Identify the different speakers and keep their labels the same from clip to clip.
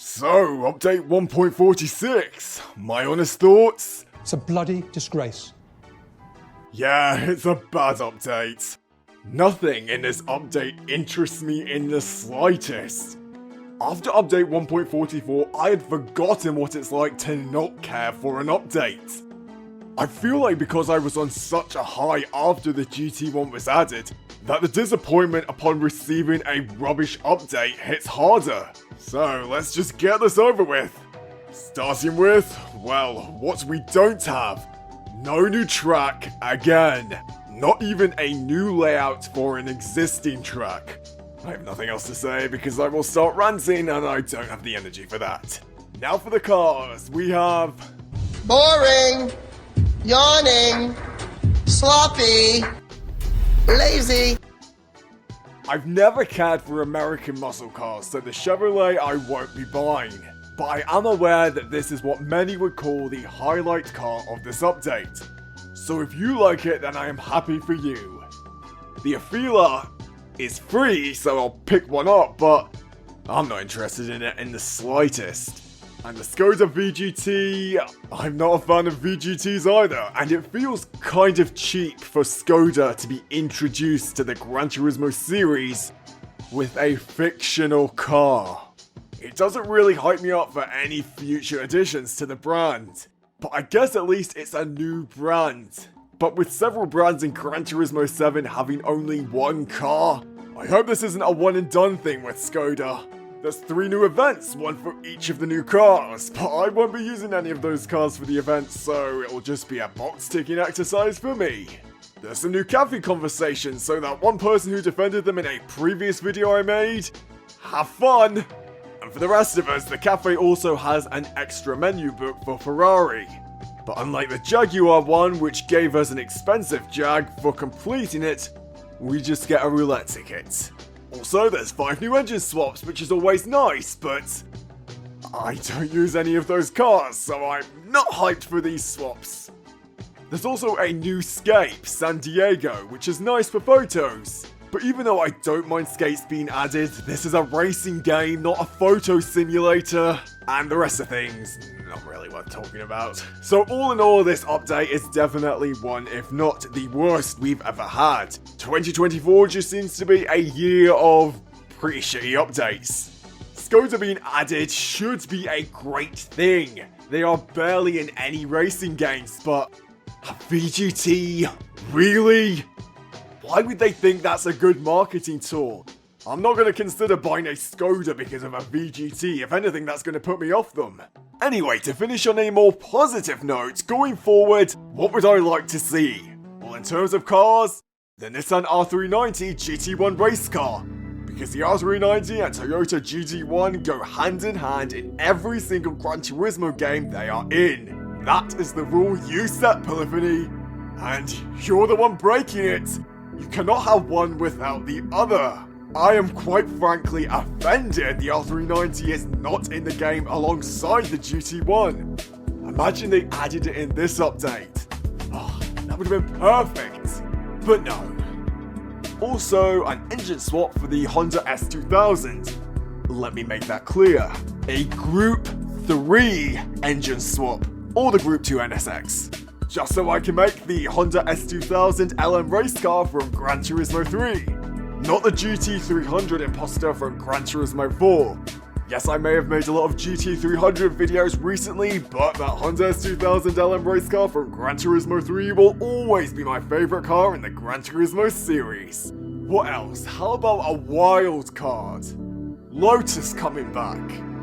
Speaker 1: So, update 1.46. My honest thoughts?
Speaker 2: It's a bloody disgrace.
Speaker 1: Yeah, it's a bad update. Nothing in this update interests me in the slightest. After update 1.44, I had forgotten what it's like to not care for an update. I feel like because I was on such a high after the GT1 was added, that the disappointment upon receiving a rubbish update hits harder. So let's just get this over with. Starting with, well, what we don't have. No new track again. Not even a new layout for an existing track. I have nothing else to say because I will start ranting and I don't have the energy for that. Now for the cars, we have...
Speaker 3: Boring, yawning, sloppy, lazy.
Speaker 1: I've never cared for American muscle cars, so the Chevrolet I won't be buying. But I am aware that this is what many would call the highlight car of this update. So if you like it, then I am happy for you. The Afeela is free, so I'll pick one up, but I'm not interested in it in the slightest. And the Skoda VGT, I'm not a fan of VGTs either, and it feels kind of cheap for Skoda to be introduced to the Gran Turismo series with a fictional car. It doesn't really hype me up for any future additions to the brand, but I guess at least it's a new brand. But with several brands in Gran Turismo 7 having only one car, I hope this isn't a one and done thing with Skoda. There's 3 new events, one for each of the new cars, but I won't be using any of those cars for the events, so it'll just be a box ticking exercise for me. There's some new cafe conversations, so that one person who defended them in a previous video I made, have fun! And for the rest of us, the cafe also has an extra menu book for Ferrari. But unlike the Jaguar one, which gave us an expensive Jag for completing it, we just get a roulette ticket. Also, there's 5 new engine swaps, which is always nice, but I don't use any of those cars, so I'm not hyped for these swaps. There's also a new Scape, San Diego, which is nice for photos. But even though I don't mind skates being added, this is a racing game, not a photo simulator. And the rest of things, not really worth talking about. So all in all, this update is definitely one, if not the worst we've ever had. 2024 just seems to be a year of pretty shitty updates. Skoda being added should be a great thing. They are barely in any racing games, but a VGT? Really? Why would they think that's a good marketing tool? I'm not going to consider buying a Skoda because of a VGT. If anything, that's going to put me off them. Anyway, to finish on a more positive note, going forward, what would I like to see? Well, in terms of cars, the Nissan R390 GT1 race car. Because the R390 and Toyota GT1 go hand in hand in every single Gran Turismo game they are in. That is the rule you set, Polyphony. And you're the one breaking it. You cannot have one without the other. I am quite frankly offended the R390 is not in the game alongside the GT1. Imagine they added it in this update. Oh, that would have been perfect. But no. Also, an engine swap for the Honda S2000. Let me make that clear. A Group 3 engine swap, or the Group 2 NSX. Just so I can make the Honda S2000 LM race car from Gran Turismo 3. Not the GT300 imposter from Gran Turismo 4. Yes, I may have made a lot of GT300 videos recently, but that Honda S2000 LM race car from Gran Turismo 3 will always be my favourite car in the Gran Turismo series. What else? How about a wild card? Lotus coming back.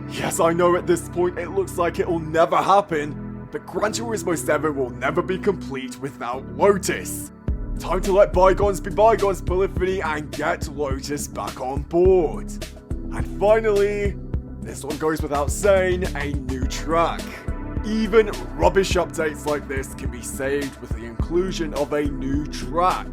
Speaker 1: Yes, I know at this point it looks like it will never happen, but Gran Turismo 7 will never be complete without Lotus. Time to let bygones be bygones, Polyphony, and get Lotus back on board. And finally, this one goes without saying, a new track. Even rubbish updates like this can be saved with the inclusion of a new track.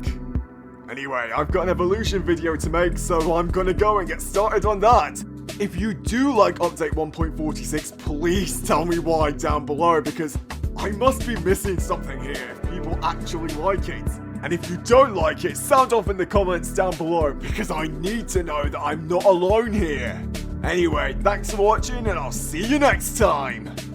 Speaker 1: Anyway, I've got an evolution video to make, so I'm gonna go and get started on that. If you do like update 1.46, please tell me why down below, because I must be missing something here if people actually like it. And if you don't like it, sound off in the comments down below, because I need to know that I'm not alone here. Anyway, thanks for watching and I'll see you next time!